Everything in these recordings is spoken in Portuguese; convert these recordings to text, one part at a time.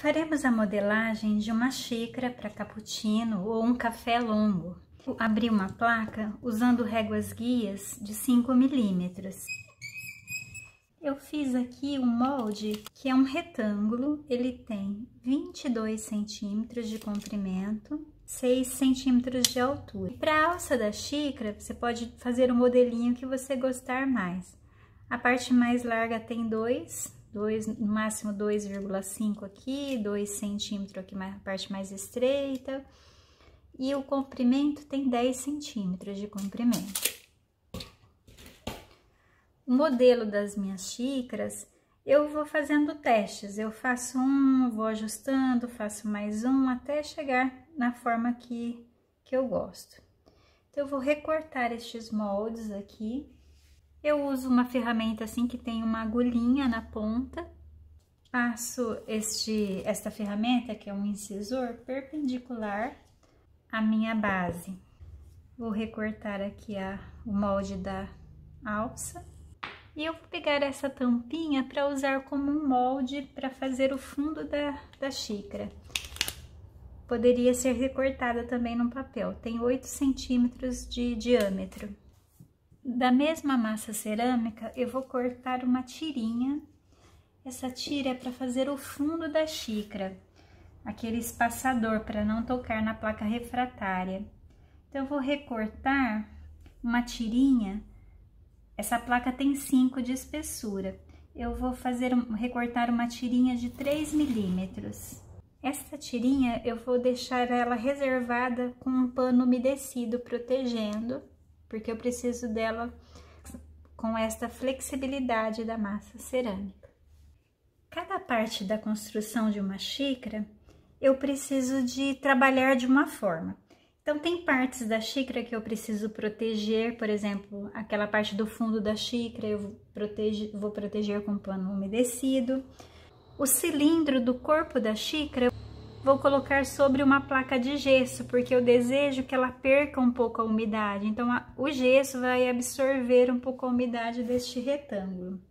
Faremos a modelagem de uma xícara para cappuccino ou um café longo. Eu abri uma placa usando réguas guias de 5 milímetros. Eu fiz aqui um molde que é um retângulo, ele tem 22 centímetros de comprimento, 6 centímetros de altura. Para a alça da xícara, você pode fazer o modelinho que você gostar mais. A parte mais larga tem no máximo 2,5 aqui, 2 centímetros aqui, a parte mais estreita. E o comprimento tem 10 centímetros de comprimento. O modelo das minhas xícaras, eu vou fazendo testes. Eu faço um, vou ajustando, faço mais um, até chegar na forma que eu gosto. Então, eu vou recortar estes moldes aqui. Eu uso uma ferramenta assim que tem uma agulhinha na ponta. Passo esta ferramenta, que é um incisor, perpendicular à minha base. Vou recortar aqui o molde da alça. E eu vou pegar essa tampinha para usar como um molde para fazer o fundo da xícara. Poderia ser recortada também no papel. Tem 8 centímetros de diâmetro. Da mesma massa cerâmica, eu vou cortar uma tirinha. Essa tira é para fazer o fundo da xícara, aquele espaçador para não tocar na placa refratária. Então, eu vou recortar uma tirinha. Essa placa tem 5 de espessura. Eu vou recortar uma tirinha de 3 milímetros. Essa tirinha, eu vou deixar ela reservada com um pano umedecido, protegendo, porque eu preciso dela com esta flexibilidade da massa cerâmica. Cada parte da construção de uma xícara, eu preciso de trabalhar de uma forma. Então, tem partes da xícara que eu preciso proteger, por exemplo, aquela parte do fundo da xícara eu vou proteger com pano umedecido. O cilindro do corpo da xícara vou colocar sobre uma placa de gesso, porque eu desejo que ela perca um pouco a umidade. Então, o gesso vai absorver um pouco a umidade deste retângulo.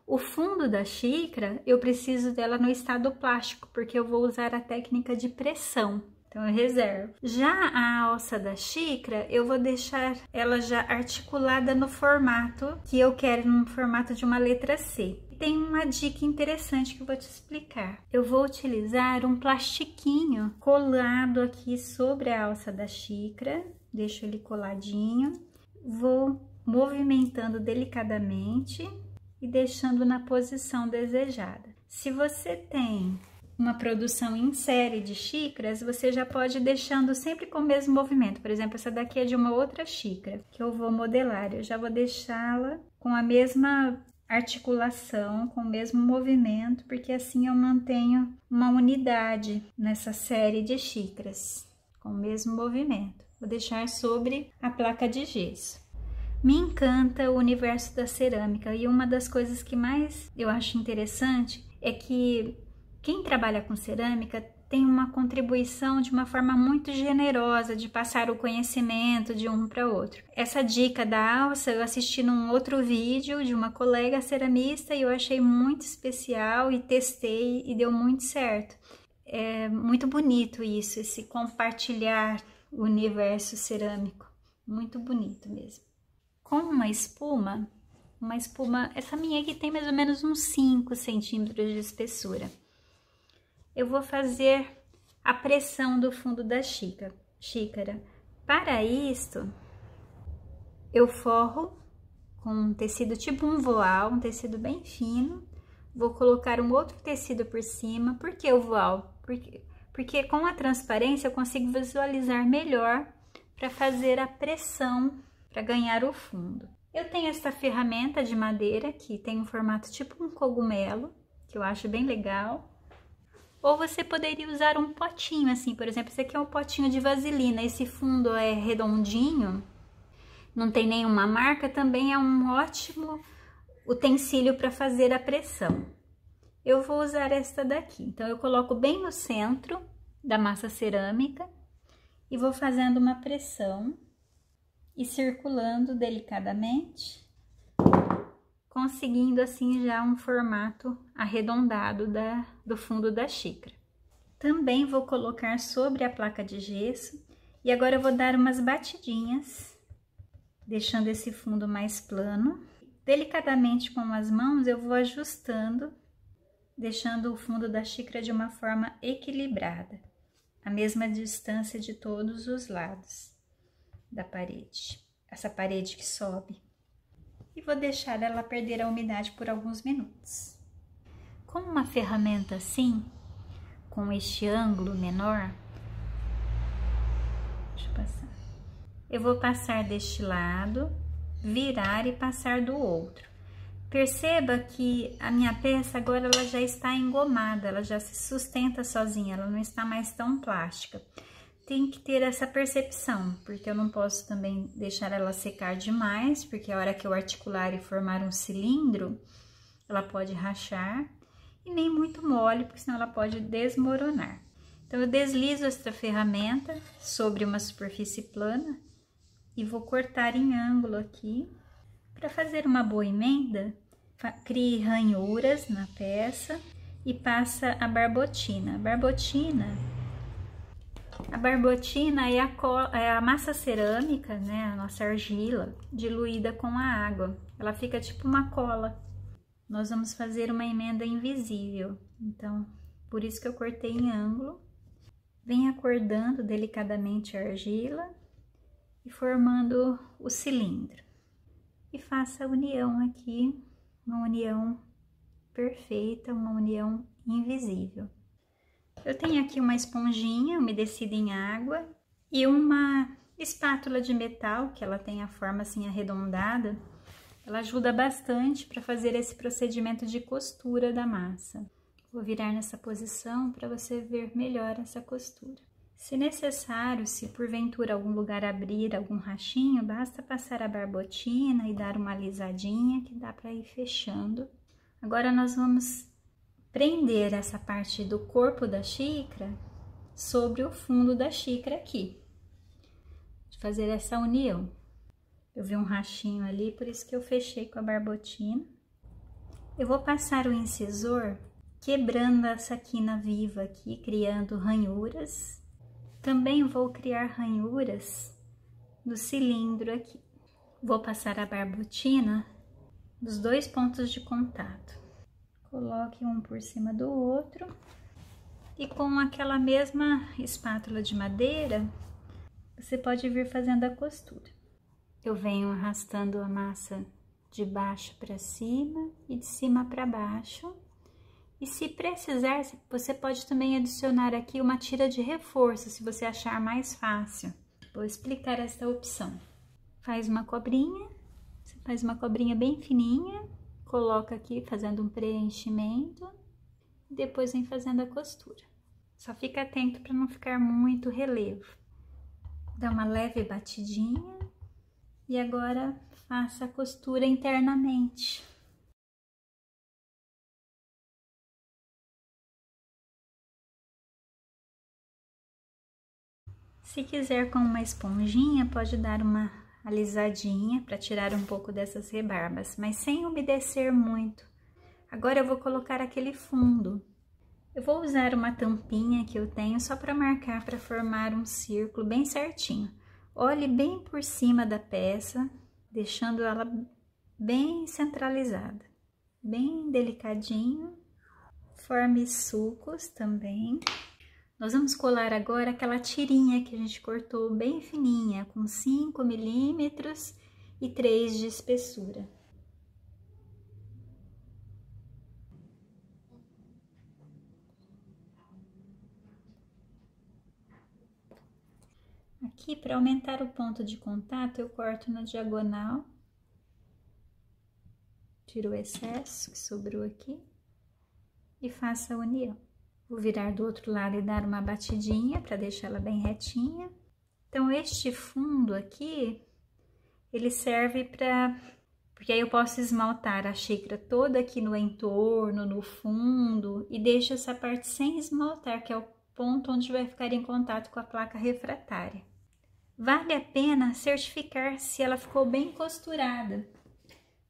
O fundo da xícara, eu preciso dela no estado plástico, porque eu vou usar a técnica de pressão. Então, eu reservo. Já a alça da xícara, eu vou deixar ela já articulada no formato que eu quero, no formato de uma letra C. Tem uma dica interessante que eu vou te explicar. Eu vou utilizar um plastiquinho colado aqui sobre a alça da xícara. Deixo ele coladinho. Vou movimentando delicadamente e deixando na posição desejada. Se você tem uma produção em série de xícaras, você já pode ir deixando sempre com o mesmo movimento. Por exemplo, essa daqui é de uma outra xícara que eu vou modelar. Eu já vou deixá-la com a mesma articulação, com o mesmo movimento, porque assim eu mantenho uma unidade nessa série de xícaras, com o mesmo movimento. Vou deixar sobre a placa de gesso. Me encanta o universo da cerâmica e uma das coisas que mais eu acho interessante é que quem trabalha com cerâmica tem uma contribuição de uma forma muito generosa de passar o conhecimento de um para outro. Essa dica da alça eu assisti num outro vídeo de uma colega ceramista e eu achei muito especial e testei e deu muito certo. É muito bonito isso, esse compartilhar o universo cerâmico, muito bonito mesmo. Com uma espuma, essa minha aqui tem mais ou menos uns 5 centímetros de espessura. Eu vou fazer a pressão do fundo da xícara. Para isto, eu forro com um tecido tipo um voal, um tecido bem fino. Vou colocar um outro tecido por cima. Por que o voal? Porque com a transparência eu consigo visualizar melhor para fazer a pressão, para ganhar o fundo. Eu tenho essa ferramenta de madeira que tem um formato tipo um cogumelo, que eu acho bem legal. Ou você poderia usar um potinho assim, por exemplo, esse aqui é um potinho de vaselina, esse fundo é redondinho, não tem nenhuma marca, também é um ótimo utensílio para fazer a pressão. Eu vou usar esta daqui, então eu coloco bem no centro da massa cerâmica e vou fazendo uma pressão e circulando delicadamente, conseguindo assim já um formato arredondado do fundo da xícara. Também vou colocar sobre a placa de gesso e agora eu vou dar umas batidinhas, deixando esse fundo mais plano. Delicadamente com as mãos eu vou ajustando, deixando o fundo da xícara de uma forma equilibrada, a mesma distância de todos os lados da parede, essa parede que sobe. E vou deixar ela perder a umidade por alguns minutos. Com uma ferramenta assim, com este ângulo menor, deixa eu passar. Eu vou passar deste lado, virar e passar do outro. Perceba que a minha peça agora ela já está engomada, ela já se sustenta sozinha, ela não está mais tão plástica. Tem que ter essa percepção, porque eu não posso também deixar ela secar demais, porque a hora que eu articular e formar um cilindro, ela pode rachar, e nem muito mole, porque senão ela pode desmoronar. Então, eu deslizo esta ferramenta sobre uma superfície plana e vou cortar em ângulo aqui. Para fazer uma boa emenda, crie ranhuras na peça e passa a barbotina. A barbotina é a massa cerâmica, né, a nossa argila, diluída com a água. Ela fica tipo uma cola. Nós vamos fazer uma emenda invisível, então, por isso que eu cortei em ângulo. Venha acordando delicadamente a argila e formando o cilindro. E faça a união aqui, uma união perfeita, uma união invisível. Eu tenho aqui uma esponjinha umedecida em água e uma espátula de metal, que ela tem a forma assim arredondada. Ela ajuda bastante para fazer esse procedimento de costura da massa. Vou virar nessa posição para você ver melhor essa costura. Se necessário, se porventura algum lugar abrir algum rachinho, basta passar a barbotina e dar uma alisadinha que dá para ir fechando. Agora nós vamos prender essa parte do corpo da xícara sobre o fundo da xícara aqui. De fazer essa união. Eu vi um rachinho ali, por isso que eu fechei com a barbotina. Eu vou passar o incisor quebrando essa quina viva aqui, criando ranhuras. Também vou criar ranhuras no cilindro aqui. Vou passar a barbotina dos dois pontos de contato. Coloque um por cima do outro. E com aquela mesma espátula de madeira, você pode vir fazendo a costura. Eu venho arrastando a massa de baixo para cima e de cima para baixo. E se precisar, você pode também adicionar aqui uma tira de reforço, se você achar mais fácil. Vou explicar esta opção. Faz uma cobrinha, você faz uma cobrinha bem fininha, coloca aqui fazendo um preenchimento, e depois vem fazendo a costura. Só fica atento para não ficar muito relevo. Dá uma leve batidinha e agora faça a costura internamente. Se quiser com uma esponjinha, pode dar uma alisadinha para tirar um pouco dessas rebarbas, mas sem umedecer muito. Agora eu vou colocar aquele fundo. Eu vou usar uma tampinha que eu tenho só para marcar, para formar um círculo bem certinho. Olhe bem por cima da peça, deixando ela bem centralizada, bem delicadinho. Forme sulcos também. Nós vamos colar agora aquela tirinha que a gente cortou bem fininha, com 5 milímetros e 3 de espessura. Aqui, para aumentar o ponto de contato, eu corto na diagonal. Tiro o excesso que sobrou aqui e faço a união. Vou virar do outro lado e dar uma batidinha para deixar ela bem retinha. Então, este fundo aqui, ele serve para... Porque aí eu posso esmaltar a xícara toda aqui no entorno, no fundo, e deixo essa parte sem esmaltar, que é o ponto onde vai ficar em contato com a placa refratária. Vale a pena certificar se ela ficou bem costurada.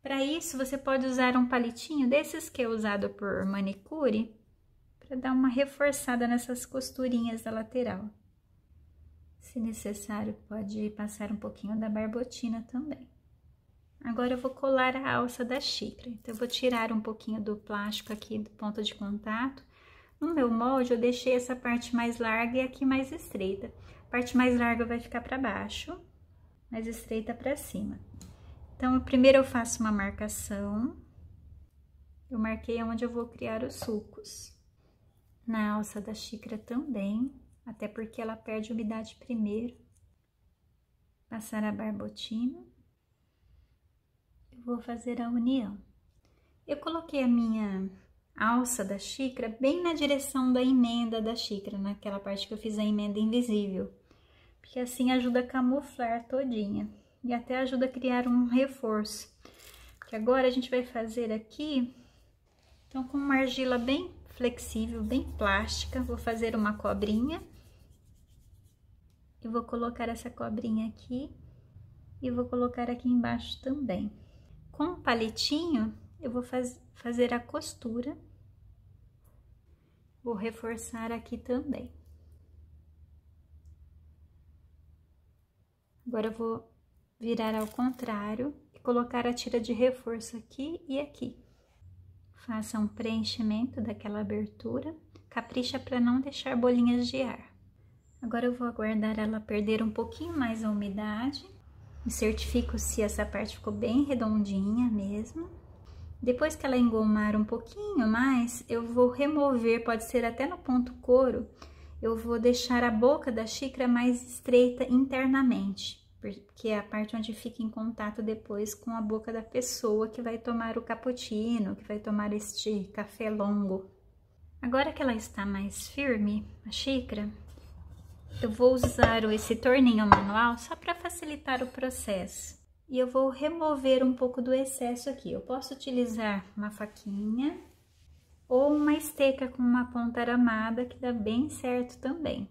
Para isso, você pode usar um palitinho desses que é usado por manicure, para dar uma reforçada nessas costurinhas da lateral. Se necessário, pode passar um pouquinho da barbotina também. Agora eu vou colar a alça da xícara. Então, eu vou tirar um pouquinho do plástico aqui do ponto de contato. No meu molde, eu deixei essa parte mais larga e aqui mais estreita. A parte mais larga vai ficar para baixo, mais estreita para cima. Então, primeiro eu faço uma marcação. Eu marquei onde eu vou criar os sulcos. Na alça da xícara também, até porque ela perde umidade primeiro. Passar a barbotina. Eu vou fazer a união. Eu coloquei a minha alça da xícara bem na direção da emenda da xícara, naquela parte que eu fiz a emenda invisível. Porque assim ajuda a camuflar todinha. E até ajuda a criar um reforço. Que agora a gente vai fazer aqui, então com uma argila bem flexível, bem plástica, vou fazer uma cobrinha. Eu vou colocar essa cobrinha aqui e vou colocar aqui embaixo também. Com o palitinho, eu vou fazer a costura. Vou reforçar aqui também. Agora eu vou virar ao contrário e colocar a tira de reforço aqui e aqui. Faça um preenchimento daquela abertura, capricha para não deixar bolinhas de ar. Agora eu vou aguardar ela perder um pouquinho mais a umidade. Me certifico se essa parte ficou bem redondinha mesmo. Depois que ela engomar um pouquinho mais, eu vou remover, pode ser até no ponto couro, eu vou deixar a boca da xícara mais estreita internamente, porque é a parte onde fica em contato depois com a boca da pessoa que vai tomar o cappuccino, que vai tomar este café longo. Agora que ela está mais firme, a xícara, eu vou usar esse torninho manual só para facilitar o processo. E eu vou remover um pouco do excesso aqui. Eu posso utilizar uma faquinha ou uma esteca com uma ponta aramada, que dá bem certo também.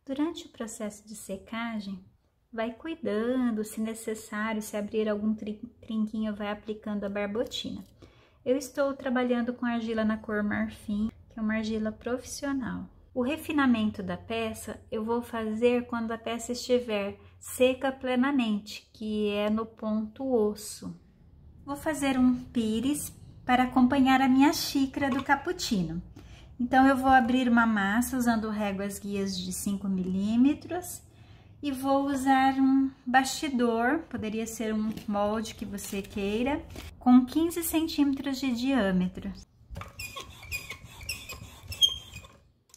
Durante o processo de secagem, vai cuidando, se necessário, se abrir algum trinquinho, vai aplicando a barbotina. Eu estou trabalhando com argila na cor marfim, que é uma argila profissional. O refinamento da peça eu vou fazer quando a peça estiver seca plenamente, que é no ponto osso. Vou fazer um pires para acompanhar a minha xícara do cappuccino. Então, eu vou abrir uma massa usando réguas guias de 5 milímetros. E vou usar um bastidor, poderia ser um molde que você queira, com 15 centímetros de diâmetro.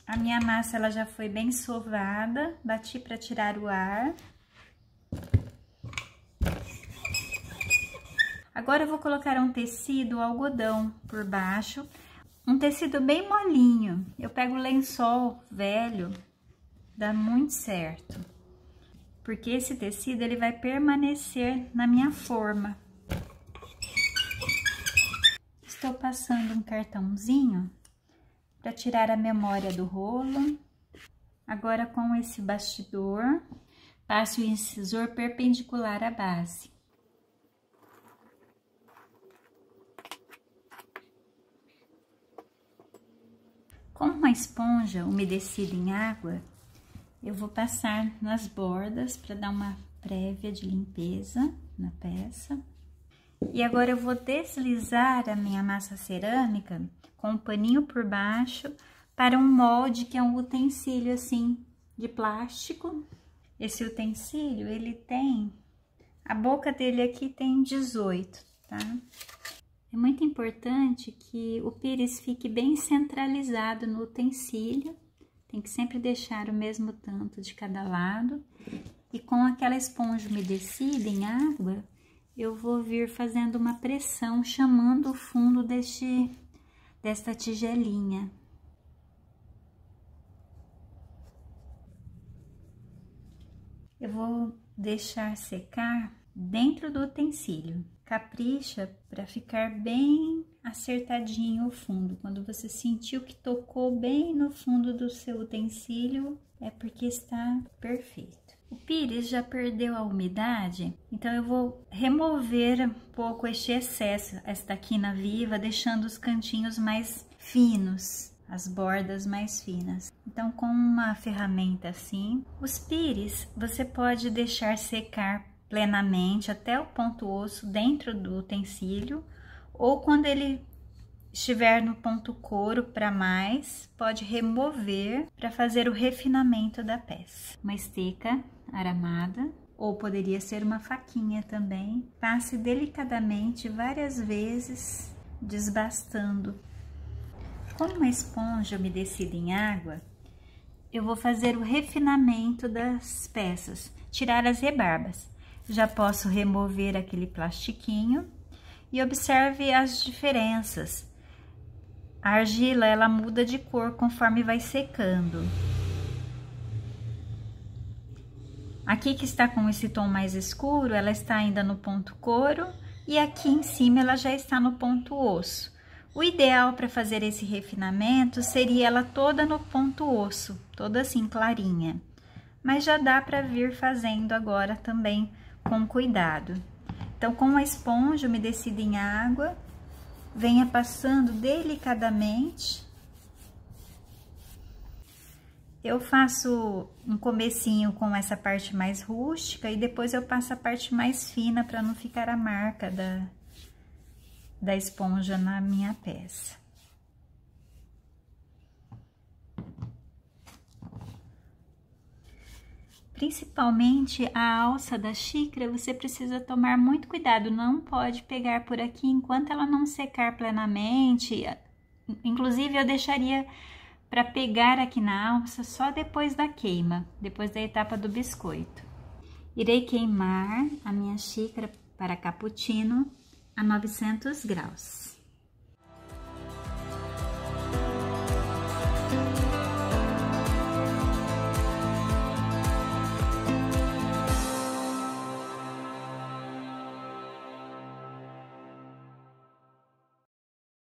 A minha massa ela já foi bem sovada, bati para tirar o ar. Agora eu vou colocar um tecido algodão por baixo, um tecido bem molinho. Eu pego lençol velho, dá muito certo. Porque esse tecido, ele vai permanecer na minha forma. Estou passando um cartãozinho para tirar a memória do rolo. Agora, com esse bastidor, passo o incisor perpendicular à base. Com uma esponja umedecida em água, eu vou passar nas bordas para dar uma prévia de limpeza na peça. E agora eu vou deslizar a minha massa cerâmica com um paninho por baixo para um molde que é um utensílio assim de plástico. Esse utensílio, ele tem, a boca dele aqui tem 18, tá? É muito importante que o pires fique bem centralizado no utensílio. Tem que sempre deixar o mesmo tanto de cada lado. E com aquela esponja umedecida em água, eu vou vir fazendo uma pressão, chamando o fundo desta tigelinha. Eu vou deixar secar dentro do utensílio. Capricha para ficar bem acertadinho o fundo. Quando você sentiu que tocou bem no fundo do seu utensílio, é porque está perfeito. O pires já perdeu a umidade, então eu vou remover um pouco este excesso, esta quina viva, deixando os cantinhos mais finos, as bordas mais finas. Então, com uma ferramenta assim, os pires você pode deixar secar plenamente até o ponto osso dentro do utensílio, ou quando ele estiver no ponto couro para mais, pode remover para fazer o refinamento da peça. Uma esteca aramada, ou poderia ser uma faquinha também. Passe delicadamente várias vezes, desbastando. Com uma esponja umedecida em água, eu vou fazer o refinamento das peças, tirar as rebarbas. Já posso remover aquele plastiquinho e observe as diferenças. A argila, ela muda de cor conforme vai secando. Aqui que está com esse tom mais escuro, ela está ainda no ponto couro, e aqui em cima ela já está no ponto osso. O ideal para fazer esse refinamento seria ela toda no ponto osso, toda assim clarinha. Mas já dá para vir fazendo agora também com cuidado. Então, com a esponja umedecida em água, venha passando delicadamente. Eu faço um comecinho com essa parte mais rústica e depois eu passo a parte mais fina para não ficar a marca da esponja na minha peça. Principalmente a alça da xícara, você precisa tomar muito cuidado, não pode pegar por aqui enquanto ela não secar plenamente. Inclusive, eu deixaria para pegar aqui na alça só depois da queima, depois da etapa do biscoito. Irei queimar a minha xícara para cappuccino a 900 graus.